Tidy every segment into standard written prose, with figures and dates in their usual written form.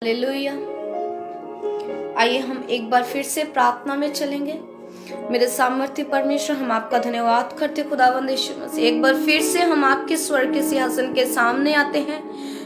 Hallelujah. आइए हम एक बार फिर से प्रार्थना में चलेंगे। मेरे सामर्थ्य परमेश्वर, हम आपका धन्यवाद करते खुदावंद यीशु मसीह। एक बार फिर से हम आपके स्वर्ग के सिंहासन के सामने आते हैं।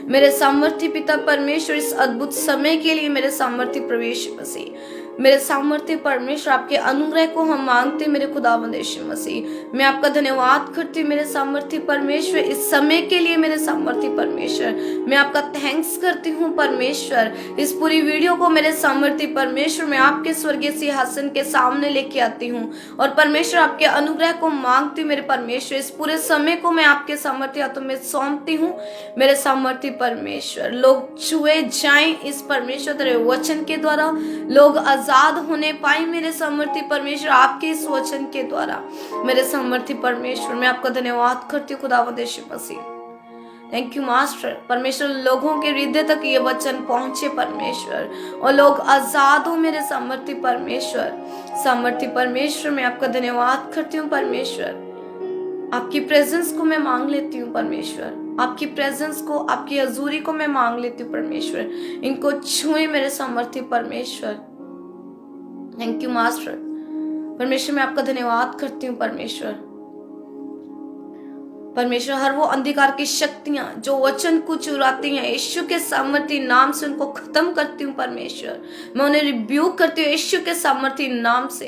मेरे सामर्थ्य पिता परमेश्वर, इस अद्भुत समय के लिए मेरे सामर्थ्य प्रवेश मसीह, मेरे सामर्थ्य परमेश्वर, आपके अनुग्रह को हम मांगते मेरे खुदावंद यीशु मसीह। मैं आपका धन्यवाद करती हूँ मेरे सामर्थ्य परमेश्वर, इस समय के लिए मेरे सामर्थ्य परमेश्वर। मैं आपका थैंक्स करती हूँ परमेश्वर। इस पूरी वीडियो को मेरे सामर्थ्य परमेश्वर मैं आपके स्वर्गीय सिंहासन के सामने लेके आती हूँ और परमेश्वर आपके अनुग्रह को मांगती हूँ मेरे परमेश्वर। इस पूरे समय को मैं आपके सामर्थ्य हाथों में सौंपती हूँ मेरे सामर्थ्य परमेश्वर। लोग छुए जाएं इस परमेश्वर तेरे वचन के द्वारा, लोग आजाद होने पाए मेरे सामर्थ्य परमेश्वर आपके इस वचन के द्वारा। मेरे सामर्थ्य परमेश्वर मैं आपका धन्यवाद करती हूँ खुदावंद यीशु मसीह। थैंक यू मास्टर परमेश्वर, लोगों के हृदय तक ये वचन पहुंचे परमेश्वर और लोग आजाद हो मेरे सामर्थ्य परमेश्वर। सामर्थ्य परमेश्वर मैं आपका धन्यवाद करती हूँ परमेश्वर। आपकी प्रेजेंस को मैं मांग लेती हूँ परमेश्वर, आपकी प्रेजेंस को, आपकी हजूरी को मैं मांग लेती हूँ परमेश्वर। इनको छुए मेरे सामर्थ्य परमेश्वर। थैंक यू मास्टर परमेश्वर, मैं आपका धन्यवाद करती हूँ परमेश्वर। परमेश्वर हर वो अंधकार की शक्तियां जो वचन को चुराती हैं, यीशु के सामर्थ्य नाम से उनको खत्म करती हूँ परमेश्वर। मैं उन्हें रिब्यूक करती हूँ यीशु के सामर्थ्य नाम से।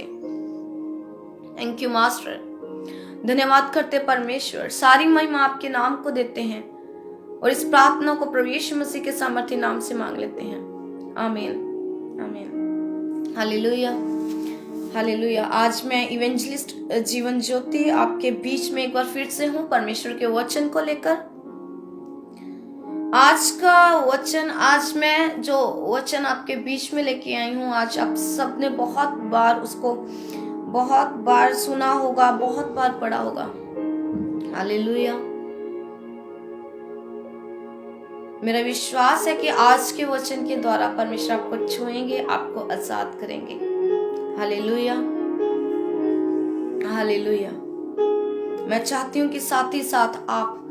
थैंक यू मास्टर, धन्यवाद करते परमेश्वर। सारी महिमा आपके नाम को देते हैं और इस प्रार्थना को प्रभु यीशु मसीह के सामर्थ्य नाम से मांग लेते हैं। आमीन आमीन। Hallelujah hallelujah. आज मैं इवेंजलिस्ट जीवन ज्योति आपके बीच में एक बार फिर से हूँ परमेश्वर के वचन को लेकर। आज का वचन, आज मैं जो वचन आपके बीच में लेके आई हूँ, आज आप सबने बहुत बार उसको बहुत बार सुना होगा, बहुत बार पढ़ा होगा। हालेलुया। मेरा विश्वास है कि आज के वचन के द्वारा परमेश्वर आपको छुएंगे, आपको आजाद करेंगे। Hallelujah hallelujah. मैं चाहती हूँ कि साथ ही साथ आप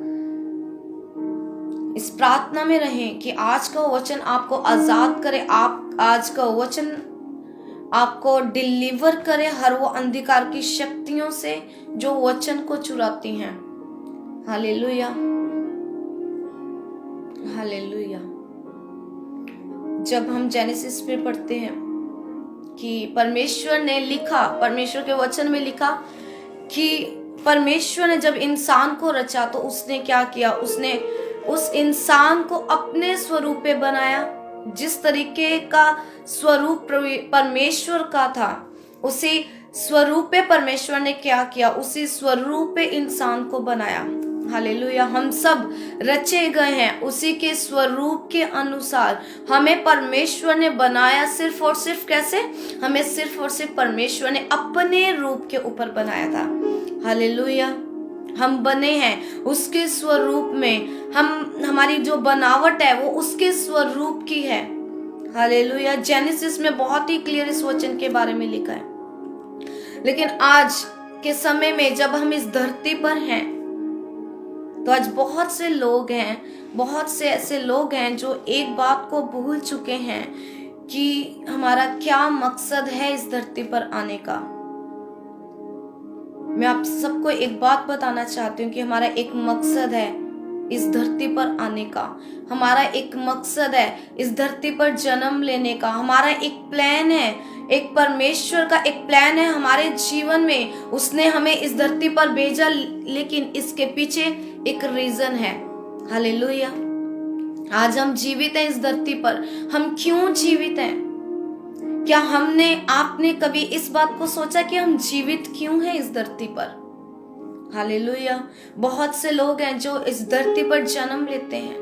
इस प्रार्थना में रहें कि आज का वचन आपको आजाद करे, आप आज का वचन आपको डिलीवर करे हर वो अंधकार की शक्तियों से जो वचन को चुराती हैं। Hallelujah hallelujah. जब हम जेनेसिस में पढ़ते हैं कि परमेश्वर ने लिखा, परमेश्वर के वचन में लिखा कि परमेश्वर ने जब इंसान को रचा तो उसने क्या किया, उसने उस इंसान को अपने स्वरूप पे बनाया। जिस तरीके का स्वरूप परमेश्वर का था, उसी स्वरूप पे परमेश्वर ने क्या किया, उसी स्वरूप पे इंसान को बनाया। हालेलुया। हम सब रचे गए हैं उसी के स्वरूप के अनुसार। हमें परमेश्वर ने बनाया सिर्फ और सिर्फ कैसे, हमें सिर्फ और सिर्फ परमेश्वर ने अपने रूप के ऊपर बनाया था। हालेलुया। हम बने हैं उसके स्वरूप में, हमारी जो बनावट है वो उसके स्वरूप की है। हालेलुया। जेनेसिस में बहुत ही क्लियर इस वचन के बारे में लिखा है। लेकिन आज के समय में जब हम इस धरती पर हैं तो आज बहुत से लोग हैं, बहुत से ऐसे लोग हैं जो एक बात को भूल चुके हैं कि हमारा क्या मकसद है इस धरती पर आने का। मैं आप सबको एक बात बताना चाहती हूँ कि हमारा एक मकसद है इस धरती पर आने का। हमारा एक मकसद है इस धरती पर जन्म लेने का। हमारा एक प्लान है, एक परमेश्वर का एक प्लान है हमारे जीवन में। उसने हमें इस धरती पर भेजा, लेकिन इसके पीछे एक रीजन है। हालेलुया। आज हम जीवित हैं इस धरती पर। हम क्यों जीवित हैं? क्या आपने कभी इस बात को सोचा कि हम जीवित क्यों हैं इस धरती पर? हालेलुया। बहुत से लोग हैं जो इस धरती पर जन्म लेते हैं,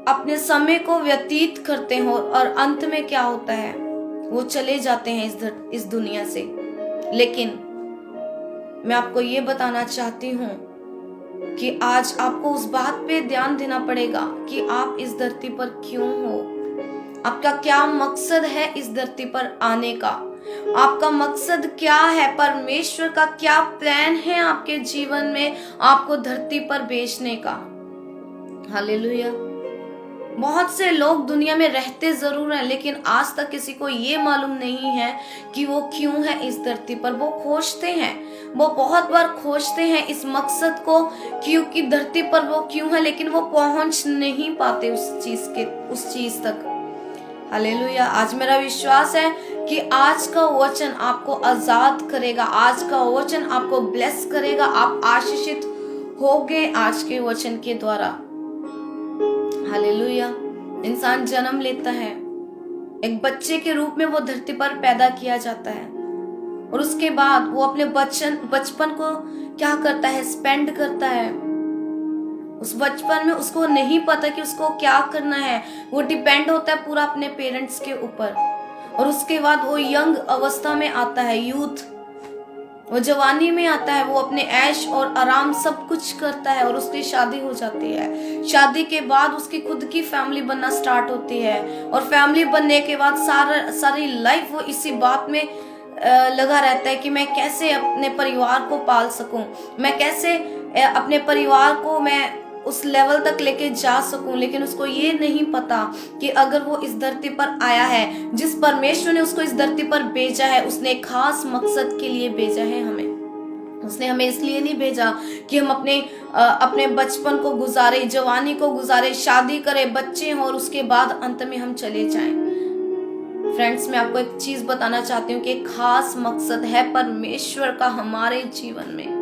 अपने समय को व्यतीत करते हैं और अंत में क्या होता है, वो चले जाते हैं इस दुनिया से। लेकिन मैं आपको ये बताना चाहती हूँ कि आज आपको उस बात पे ध्यान देना पड़ेगा कि आप इस धरती पर क्यों हो, आपका क्या मकसद है इस धरती पर आने का, आपका मकसद क्या है, परमेश्वर का क्या प्लान है आपके जीवन में आपको धरती पर भेजने का। हालेलुया। बहुत से लोग दुनिया में रहते जरूर हैं, लेकिन आज तक किसी को ये मालूम नहीं है कि वो क्यों है इस धरती पर। वो खोजते हैं, वो बहुत बार खोजते हैं इस मकसद को, क्योंकि धरती पर वो क्यों है, लेकिन वो पहुंच नहीं पाते उस चीज तक। हालेलुया। आज मेरा विश्वास है कि आज का वचन आपको आजाद करेगा, आज का वचन आपको ब्लेस करेगा। आप आशीषित होगे आज के वचन के द्वारा। हालेलुया। इंसान जन्म लेता है, एक बच्चे के रूप में वो धरती पर पैदा किया जाता है, और उसके बाद वो अपने बचपन को क्या करता है, स्पेंड करता है। उस बचपन में उसको नहीं पता कि उसको क्या करना है, वो डिपेंड होता है पूरा अपने पेरेंट्स के ऊपर। और उसके बाद वो यंग अवस्था में आता है, यूथ, वो जवानी में आता है, वो अपने ऐश और आराम सब कुछ करता है, और उसकी शादी हो जाती है। शादी के बाद उसकी खुद की फैमिली बनना स्टार्ट होती है, और फैमिली बनने के बाद सारी लाइफ वो इसी बात में लगा रहता है कि मैं कैसे अपने परिवार को पाल सकूं, मैं कैसे अपने परिवार को मैं उस लेवल तक लेके जा सकूं। लेकिन उसको ये नहीं पता कि अगर वो इस धरती पर आया है, जिस परमेश्वर ने उसको इस धरती पर भेजा है, उसने एक खास मकसद के लिए भेजा है हमें। उसने हमें इसलिए नहीं भेजा कि हम अपने बचपन को गुजारे, जवानी को गुजारे, शादी करें, बच्चे हों, और उसके बाद अंत में हम चले जाएं। फ्रेंड्स, मैं आपको एक चीज बताना चाहती हूँ कि एक खास मकसद है परमेश्वर का हमारे जीवन में।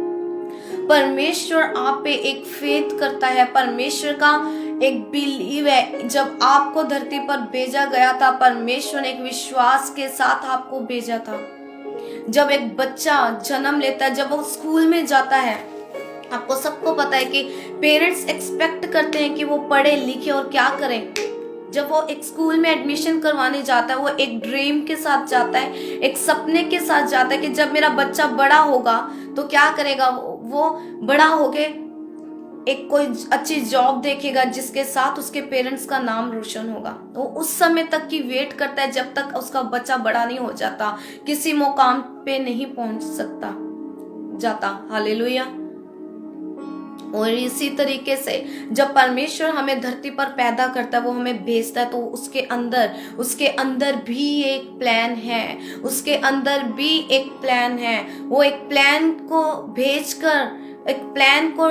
परमेश्वर आप पे एक फेथ करता है, परमेश्वर का एक बिलीव है। जब आपको धरती पर भेजा गया था, परमेश्वर ने एक विश्वास के साथ आपको भेजा था। जब एक बच्चा जन्म लेता है, जब वो स्कूल में जाता है, आपको सबको पता है कि पेरेंट्स एक्सपेक्ट करते हैं कि वो पढ़े लिखे और क्या करें। जब वो एक स्कूल में एडमिशन करवाने जाता है, वो एक ड्रीम के साथ जाता है, एक सपने के साथ जाता है कि जब मेरा बच्चा बड़ा होगा तो क्या करेगा, वो बड़ा होके एक कोई अच्छी जॉब देखेगा जिसके साथ उसके पेरेंट्स का नाम रोशन होगा। वो उस समय तक की वेट करता है जब तक उसका बच्चा बड़ा नहीं हो जाता, किसी मुकाम पे नहीं पहुंच सकता जाता। हालेलुया। और इसी तरीके से जब परमेश्वर हमें धरती पर पैदा करता है, वो हमें भेजता है, तो उसके अंदर भी एक प्लान है, उसके अंदर भी एक प्लान है। वो एक प्लान को भेजकर, एक प्लान को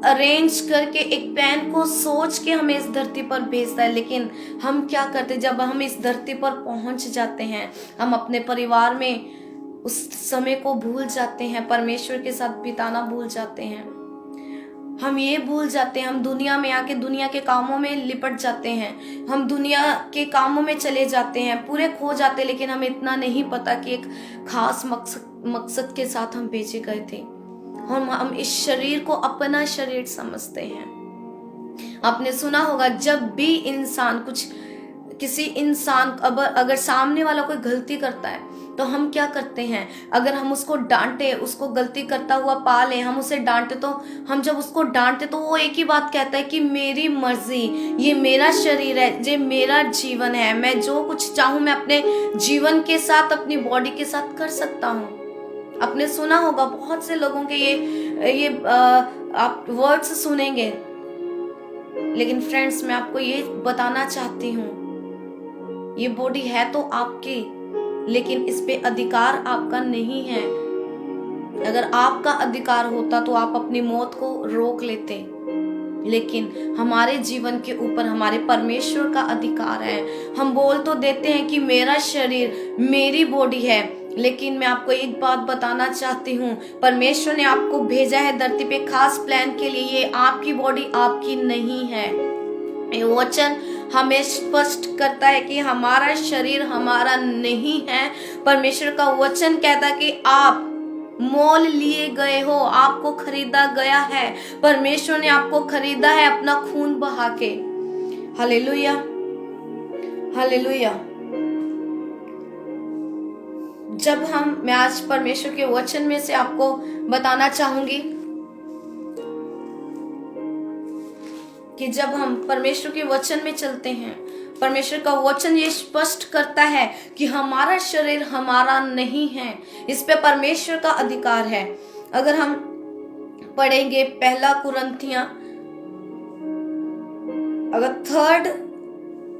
अरेंज करके, एक प्लान को सोच के हमें इस धरती पर भेजता है। लेकिन हम क्या करते, जब हम इस धरती पर पहुंच जाते हैं, हम अपने परिवार में उस समय को भूल जाते हैं, परमेश्वर के साथ बिताना भूल जाते हैं। हम ये भूल जाते हैं, हम दुनिया में आके दुनिया के कामों में लिपट जाते हैं, हम दुनिया के कामों में चले जाते हैं, पूरे खो जाते हैं। लेकिन हमें इतना नहीं पता कि एक खास मकसद के साथ हम भेजे गए थे। हम इस शरीर को अपना शरीर समझते हैं। आपने सुना होगा, जब भी किसी इंसान अगर सामने वाला कोई गलती करता है तो हम क्या करते हैं, अगर हम उसको डांटे, उसको गलती करता हुआ पा ले, हम उसे डांटे, तो हम जब उसको डांटे तो वो एक ही बात कहता है कि मेरी मर्जी, ये मेरा शरीर है, ये मेरा जीवन है, मैं जो कुछ चाहूं मैं अपने जीवन के साथ, अपनी बॉडी के साथ कर सकता हूँ। आपने सुना होगा, बहुत से लोगों के ये आप वर्ड्स सुनेंगे। लेकिन फ्रेंड्स, मैं आपको ये बताना चाहती हूँ, ये बॉडी है तो आपकी, लेकिन इस पे अधिकार आपका नहीं है। अगर आपका अधिकार होता तो आप अपनी मौत को रोक लेते, लेकिन हमारे जीवन के ऊपर हमारे परमेश्वर का अधिकार है। हम बोल तो देते हैं कि मेरा शरीर, मेरी बॉडी है, लेकिन मैं आपको एक बात बताना चाहती हूँ, परमेश्वर ने आपको भेजा है धरती पे खास प्लान के लिए। ये आपकी बॉडी आपकी नहीं है। ये वचन हमें स्पष्ट करता है कि हमारा शरीर हमारा नहीं है। परमेश्वर का वचन कहता है कि आप मोल लिए गए हो, आपको खरीदा गया है। परमेश्वर ने आपको खरीदा है अपना खून बहा के। Hallelujah, hallelujah. मैं आज परमेश्वर के वचन में से आपको बताना चाहूंगी कि जब हम परमेश्वर के वचन में चलते हैं, परमेश्वर का वचन ये स्पष्ट करता है कि हमारा शरीर हमारा नहीं है, इस पे परमेश्वर का अधिकार है। अगर हम पढ़ेंगे पहला कुरिन्थियों अगर थर्ड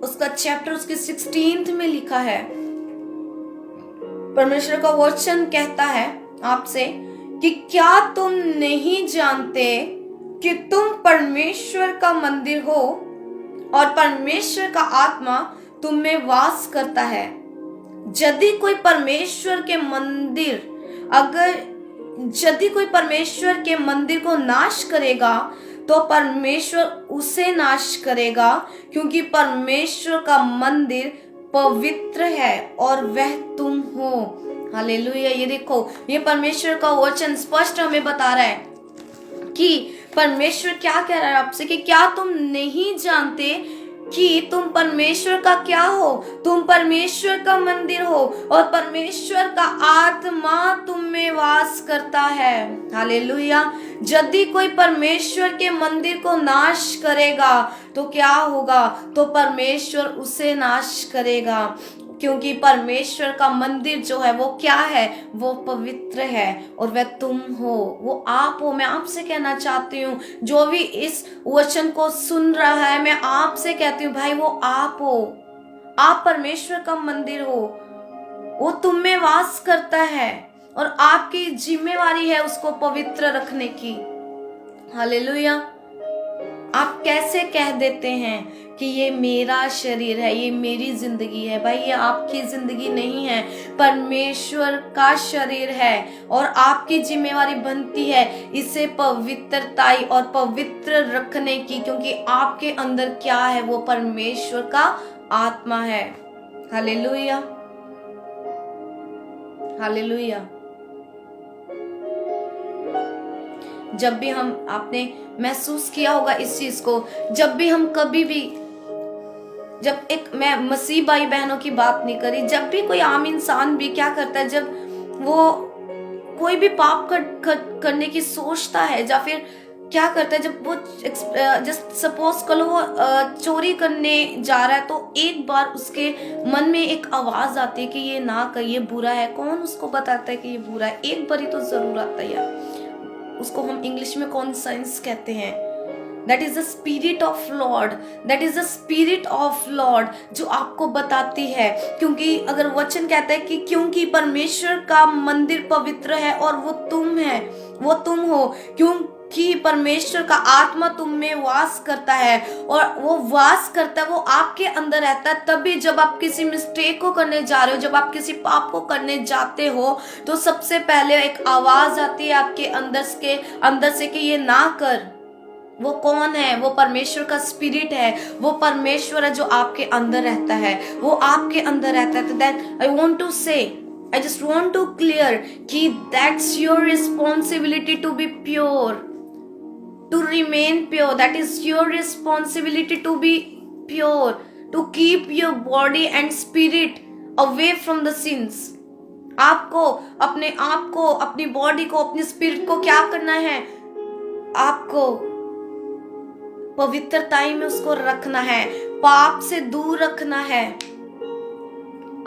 उसका चैप्टर उसके 16 में लिखा है, परमेश्वर का वचन कहता है आपसे कि क्या तुम नहीं जानते कि तुम परमेश्वर का मंदिर हो और परमेश्वर का आत्मा तुम में वास करता है। यदि कोई परमेश्वर के मंदिर को नाश करेगा तो परमेश्वर उसे नाश करेगा, क्योंकि परमेश्वर का मंदिर पवित्र है और वह तुम हो। हालेलुया। ये देखो, ये परमेश्वर का वचन स्पष्ट हमें बता रहा है कि परमेश्वर क्या कह रहा है आपसे कि क्या तुम नहीं जानते कि तुम परमेश्वर का क्या हो, तुम परमेश्वर का मंदिर हो और परमेश्वर का आत्मा तुम में वास करता है। हालेलुया। यदि कोई परमेश्वर के मंदिर को नाश करेगा तो क्या होगा, तो परमेश्वर उसे नाश करेगा, क्योंकि परमेश्वर का मंदिर जो है वो क्या है, वो पवित्र है और वह तुम हो, वो आप हो। मैं आपसे कहना चाहती हूँ, जो भी इस वचन को सुन रहा है, मैं आपसे कहती हूँ भाई, वो आप हो, आप परमेश्वर का मंदिर हो, वो तुम में वास करता है और आपकी जिम्मेवारी है उसको पवित्र रखने की। हालेलुया। आप कैसे कह देते हैं कि ये मेरा शरीर है, ये मेरी जिंदगी है? भाई, ये आपकी जिंदगी नहीं है, परमेश्वर का शरीर है और आपकी जिम्मेवारी बनती है इसे पवित्रताई और पवित्र रखने की, क्योंकि आपके अंदर क्या है, वो परमेश्वर का आत्मा है। Hallelujah, hallelujah. जब भी आपने महसूस किया होगा इस चीज को, जब भी हम कभी भी, जब मैं मसीह भाई बहनों की बात नहीं करी, जब भी कोई आम इंसान भी क्या करता है, जब वो कोई भी पाप करने की सोचता है या फिर क्या करता है, जब वो जस्ट सपोज करो वो चोरी करने जा रहा है, तो एक बार उसके मन में एक आवाज आती है कि ये ना कर, ये बुरा है। कौन उसको बताता है कि ये बुरा है? एक बार ही तो जरूर आता है यार। उसको हम इंग्लिश में कॉन्साइंस कहते हैं। That is the spirit of Lord, that is the spirit of Lord जो आपको बताती है, क्योंकि अगर वचन कहता है कि क्योंकि परमेश्वर का मंदिर पवित्र है और वो तुम है, वो तुम हो, क्योंकि परमेश्वर का आत्मा तुम में वास करता है और वो वास करता है, वो आपके अंदर रहता है। तभी जब आप किसी मिस्टेक को करने जा रहे हो, जब आप किसी पाप को करने जाते हो, तो सबसे पहले एक आवाज आती है आपके अंदर से कि ये ना कर। वो कौन है? वो परमेश्वर का स्पिरिट है, वो परमेश्वर है जो आपके अंदर रहता है, वो आपके अंदर रहता है। तो दैट आई वांट टू से, I just want to clear कि that's your responsibility to be pure, to remain pure. That is your responsibility to be pure, to keep your body and spirit away from the sins. आपको अपने आप को, अपनी body को, अपनी spirit को क्या करना है? आपको पवित्रताई में उसको रखना है, पाप से दूर रखना है।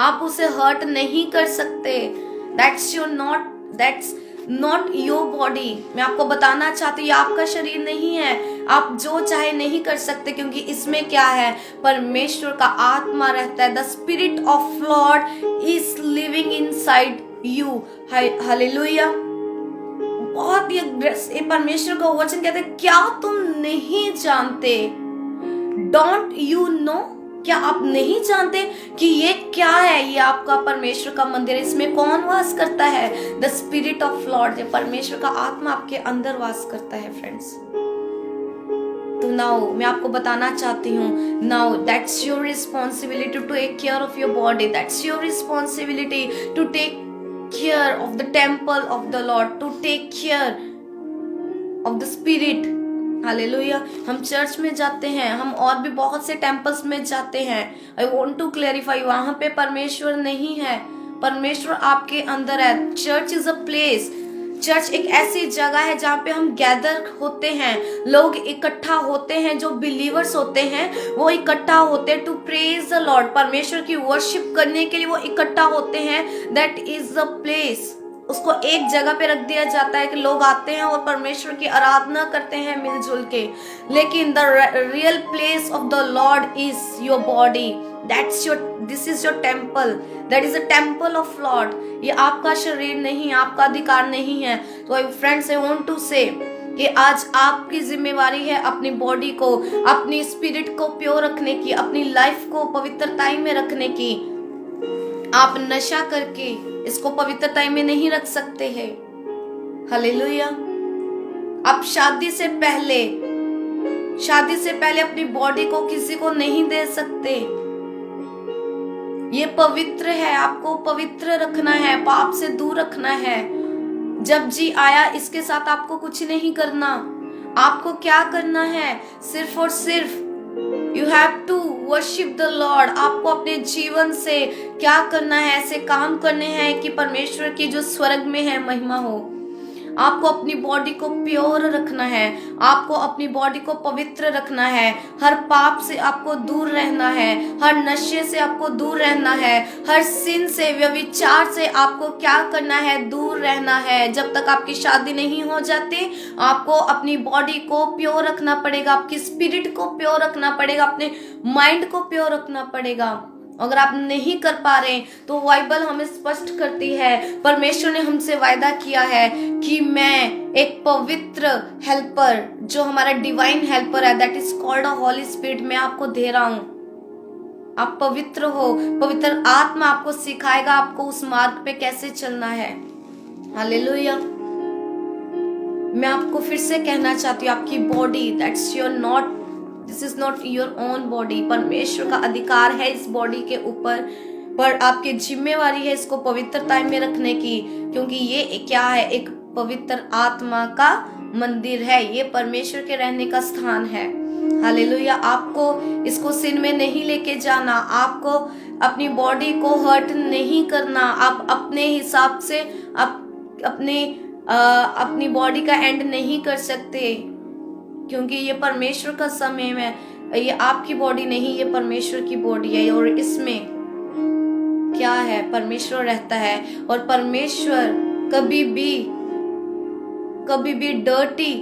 आप उसे हर्ट नहीं कर सकते। That's not your body. मैं आपको बताना चाहती हूँ, आपका शरीर नहीं है, आप जो चाहे नहीं कर सकते, क्योंकि इसमें क्या है, परमेश्वर का आत्मा रहता है। The Spirit of Lord is living inside you. Hallelujah. बहुत ही परमेश्वर का वचन कहते हैं, क्या तुम नहीं जानते? Don't you know? क्या आप नहीं जानते कि ये क्या है? ये आपका परमेश्वर का मंदिर है। इसमें कौन वास करता है? The spirit of Lord. परमेश्वर का आत्मा आपके अंदर वास करता है फ्रेंड्स। तो नाउ मैं आपको बताना चाहती हूँ, now that's your responsibility to take care of your body, that's your responsibility to take care of the temple of the Lord, to take care of the spirit. Hallelujah. हम church में जाते हैं, हम और भी बहुत से टेम्पल्स में जाते हैं। आई वॉन्ट टू क्लैरिफाई, वहां पे परमेश्वर नहीं है, परमेश्वर आपके अंदर है। Church is a place, church एक ऐसी जगह है जहाँ पे हम गैदर होते हैं, लोग इकट्ठा होते हैं, जो बिलीवर्स होते हैं वो इकट्ठा होते हैं टू प्रेज द लॉर्ड, परमेश्वर की वर्शिप करने के लिए वो इकट्ठा होते हैं। दैट इज द प्लेस उसको एक जगह पे रख दिया जाता है कि लोग आते हैं और परमेश्वर की आराधना करते हैं मिलजुल के, लेकिन the real place of the Lord is your body. This is your temple, that is a temple of Lord. ये आपका शरीर नहीं, आपका अधिकार नहीं है। तो फ्रेंड्स, आई वांट टू से कि आज आपकी जिम्मेवारी है अपनी बॉडी को, अपनी स्पिरिट को प्योर रखने की, अपनी लाइफ को पवित्रताई में रखने की। आप नशा करके इसको पवित्रताई में नहीं रख सकते हैं। हालेलुया। आप शादी से पहले अपनी बॉडी को किसी को नहीं दे सकते। ये पवित्र है, आपको पवित्र रखना है, पाप से दूर रखना है। जब जी आया इसके साथ आपको कुछ नहीं करना। आपको क्या करना है? सिर्फ और सिर्फ you have to worship the Lord. आपको अपने जीवन से क्या करना है? ऐसे काम करने हैं कि परमेश्वर की जो स्वर्ग में है महिमा हो। आपको अपनी बॉडी को प्योर रखना है, आपको अपनी बॉडी को पवित्र रखना है। हर पाप से आपको दूर रहना है, हर नशे से आपको दूर रहना है, हर सिन से, व्यभिचार से आपको क्या करना है? दूर रहना है। जब तक आपकी शादी नहीं हो जाती, आपको अपनी बॉडी को प्योर रखना पड़ेगा, आपकी स्पिरिट को प्योर रखना पड़ेगा, अपने माइंड को प्योर रखना पड़ेगा। अगर आप नहीं कर पा रहे तो बाइबल हमें स्पष्ट करती है, परमेश्वर ने हमसे वायदा किया है कि मैं एक पवित्र हेल्पर, जो हमारा डिवाइन हेल्पर है, that is called a Holi spirit, मैं आपको दे रहा हूं। आप पवित्र हो, पवित्र आत्मा आपको सिखाएगा आपको उस मार्ग पे कैसे चलना है। हालेलुया। मैं आपको फिर से कहना चाहती हूँ, आपकी body, that's your not, this is not your own body. परमेश्वर का अधिकार है इस बॉडी के ऊपर, पर आपकी जिम्मेवारी है इसको पवित्रता में रखने की, क्योंकि ये क्या है? एक पवित्र आत्मा का मंदिर है, ये परमेश्वर के रहने का स्थान है। हालेलुया। आपको इसको सिन में नहीं लेके जाना, आपको अपनी बॉडी को हर्ट नहीं करना। आप अपने हिसाब से अपनी बॉडी का एंड नहीं कर सकते, क्योंकि ये परमेश्वर का समय है। ये आपकी बॉडी नहीं, ये परमेश्वर की बॉडी है। और इसमें क्या है? परमेश्वर रहता है, और परमेश्वर कभी भी डर्टी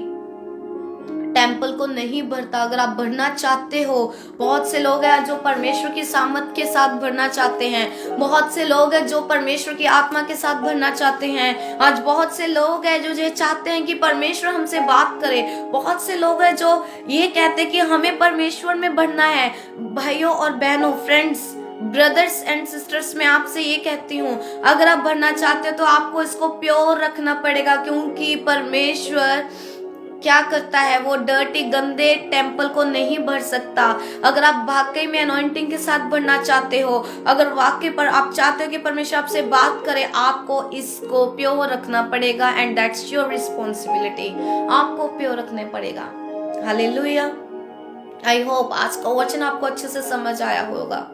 टेम्पल को नहीं भरता। अगर आप भरना चाहते हो, बहुत से लोग हैं जो परमेश्वर की सामर्थ के साथ भरना चाहते हैं, बहुत से लोग हैं जो परमेश्वर की आत्मा के साथ भरना चाहते हैं। आज बहुत से लोग हैं जो ये चाहते हैं कि परमेश्वर हमसे बात करे, बहुत से लोग हैं जो ये कहते हैं कि हमें परमेश्वर में भरना है। भाइयों और बहनों, फ्रेंड्स, ब्रदर्स एंड सिस्टर्स, मैं आपसे ये कहती हूँ, अगर आप भरना चाहते हो तो आपको इसको प्योर रखना पड़ेगा, क्योंकि परमेश्वर क्या करता है? वो डर्टी, गंदे टेम्पल को नहीं भर सकता। अगर आप वाकई में अनॉइंटिंग के साथ भरना चाहते हो, अगर वाकई पर आप चाहते हो कि परमेश्वर आपसे बात करे, आपको इसको प्योर रखना पड़ेगा, एंड दैट्स योर रिस्पॉन्सिबिलिटी। आपको प्योर रखने पड़ेगा। हालेलुया। आई होप आज का वचन आपको अच्छे से समझ आया होगा।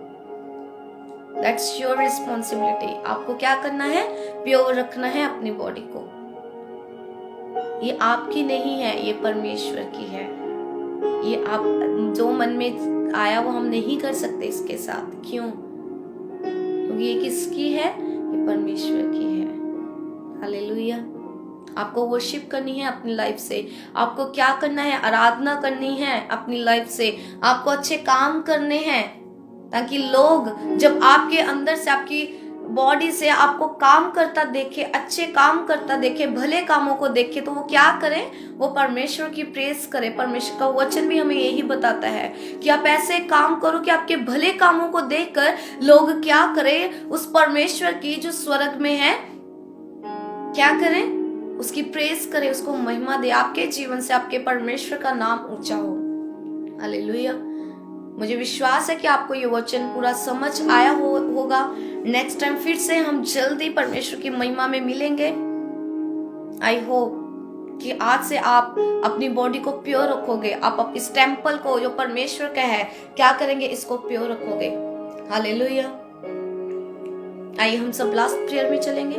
That's your responsibility. आपको क्या करना है? प्योर रखना है अपनी बॉडी को। ये आपकी नहीं है, ये परमेश्वर की है। ये आप जो मन में आया वो हम नहीं कर सकते इसके साथ। क्यों? क्योंकि ये किसकी है? ये परमेश्वर की है। हालेलुया। आपको वर्शिप करनी है अपनी लाइफ से। आपको क्या करना है? आराधना करनी है अपनी लाइफ से। आपको अच्छे काम करने हैं, ताकि लोग जब आपके अंदर से, आपकी बॉडी से आपको काम करता देखे, अच्छे काम करता देखे, भले कामों को देखे, तो वो क्या करें? वो परमेश्वर की प्रेस करे। परमेश्वर का वचन भी हमें यही बताता है कि आप ऐसे काम करो कि आपके भले कामों को देखकर लोग क्या करें? उस परमेश्वर की जो स्वर्ग में है, क्या करें? उसकी प्रेस करे, उसको महिमा दे। आपके जीवन से आपके परमेश्वर का नाम ऊंचा हो। हालेलुया। मुझे विश्वास है कि आपको ये वचन पूरा समझ आया होगा। नेक्स्ट टाइम फिर से हम जल्दी परमेश्वर की महिमा में मिलेंगे। आई होप कि आज से आप अपनी बॉडी को प्योर रखोगे। आप इस टेम्पल को जो परमेश्वर का है, क्या करेंगे? इसको प्योर रखोगे। हालेलुया। आइए हम सब लास्ट प्रेयर में चलेंगे।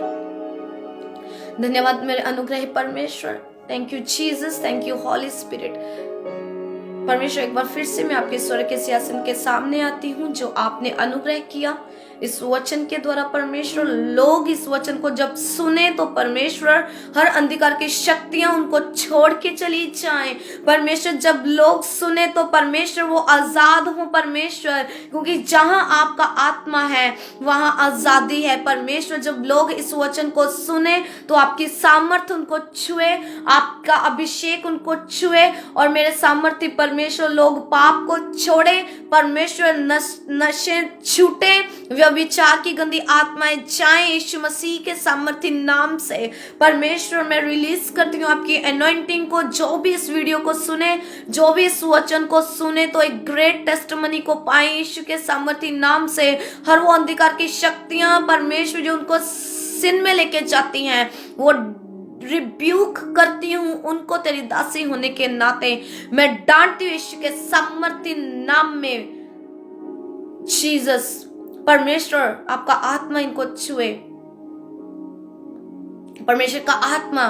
धन्यवाद मेरे अनुग्रही परमेश्वर। Thank you Jesus, thank you Holy Spirit. परमेश्वर एक बार फिर से मैं आपके स्वर्ग के सिंहासन के सामने आती हूँ, जो आपने अनुग्रह किया इस वचन के द्वारा। परमेश्वर, लोग इस वचन को जब सुने तो परमेश्वर हर अंधकार की शक्तियां उनको छोड़ के चली जाएं। परमेश्वर, जब लोग सुने तो परमेश्वर वो आजाद हो परमेश्वर, क्योंकि जहां आपका आत्मा है वहां आजादी है। परमेश्वर, जब लोग इस वचन को सुने तो आपकी सामर्थ्य उनको छुए, आपका अभिषेक उनको छुए, और मेरे सामर्थ्य परमेश्वर लोग पाप को छोड़े परमेश्वर, नशे छूटे, व्यभिचार की गंदी आत्माएं जाएं यीशु मसीह के सामर्थ्य नाम से। परमेश्वर, मैं रिलीज करती हूँ आपकी अनॉइंटिंग को। जो भी इस वीडियो को सुने, जो भी इस वचन को सुने, तो एक ग्रेट टेस्टिमनी को पाए यीशु के सामर्थ्य नाम से। हर वो अंधकार की शक्तियां परमेश्वर जो उनको सिन में लेके जाती हैं, वो रिब्यूक करती हूँ उनको तेरी दासी होने के नाते। मैं डांटती हूँ यीशु के सामर्थ्य नाम में। जीसस, परमेश्वर आपका आत्मा इनको छुए। परमेश्वर का आत्मा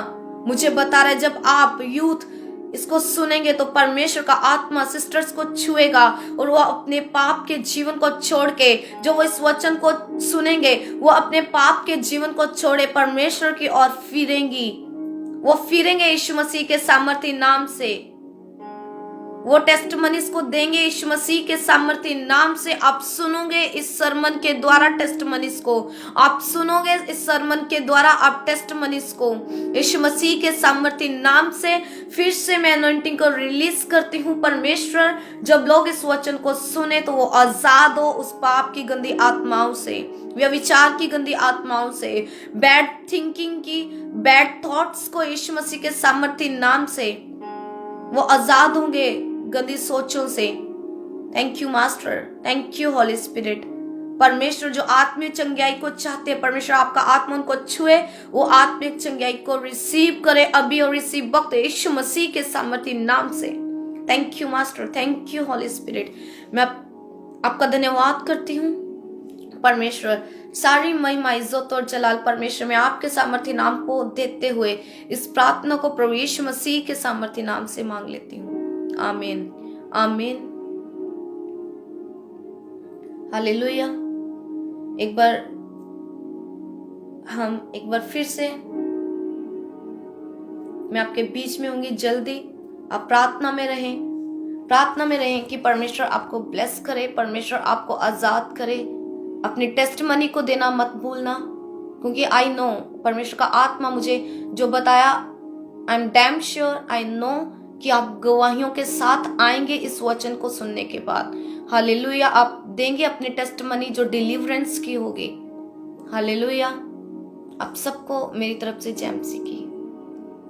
मुझे बता रहा है, जब आप यूथ इसको सुनेंगे तो परमेश्वर का आत्मा सिस्टर्स को छुएगा, और वो अपने पाप के जीवन को छोड़ के, जो वो इस वचन को सुनेंगे, वो अपने पाप के जीवन को छोड़े परमेश्वर की ओर फिरेंगी। वो फिरेंगे यीशु मसीह के सामर्थ्य नाम से। वो टेस्टमनीज को देंगे यीशु मसीह के सामर्थ्य नाम से। आप सुनोगे इस सरमन के द्वारा टेस्टमनीज को, आप सुनोगे इस सरमन के द्वारा आप टेस्टमनीज को यीशु मसीह के सामर्थ्य नाम से। फिर से मैं अनॉइंटिंग को रिलीज करती हूँ परमेश्वर, जब लोग इस वचन को सुने तो वो आजाद हो उस पाप की गंदी आत्माओं से, व्यभिचार की गंदी आत्माओं से, बैड थिंकिंग की, बैड थॉट्स को यीशु मसीह के सामर्थ्य नाम से वो आजाद होंगे गंदी सोचों से। Thank you master, thank you Holy Spirit. परमेश्वर, जो आत्मिक चंगाई को चाहते हैं परमेश्वर, आपका आत्मा उनको छुए, वो आत्मिक चंगाई को रिसीव करे अभी और इसी वक्त यीशु मसीह के सामर्थ्य नाम से। Thank you master, thank you Holy Spirit. मैं आपका धन्यवाद करती हूँ परमेश्वर। सारी महिमा, इज्जत और जलाल परमेश्वर मैं आपके सामर्थ्य नाम को देते हुए इस प्रार्थना को प्रभु यीशु मसीह के सामर्थ्य नाम से मांग लेती हूँ। आमीन, आमीन, हालेलुया। एक बार फिर से मैं आपके बीच में होंगी जल्दी। आप प्रार्थना में रहें कि परमेश्वर आपको ब्लेस करे, परमेश्वर आपको आजाद करे। अपनी टेस्टमनी को देना मत भूलना, क्योंकि आई नो परमेश्वर का आत्मा मुझे जो बताया, I am damn sure, I know कि आप गवाहियों के साथ आएंगे इस वचन को सुनने के बाद। हालेलुया। आप देंगे अपनी टेस्टमनी जो डिलीवरेंस की होगी। हालेलुया। आप सबको मेरी तरफ से जय मसीह की।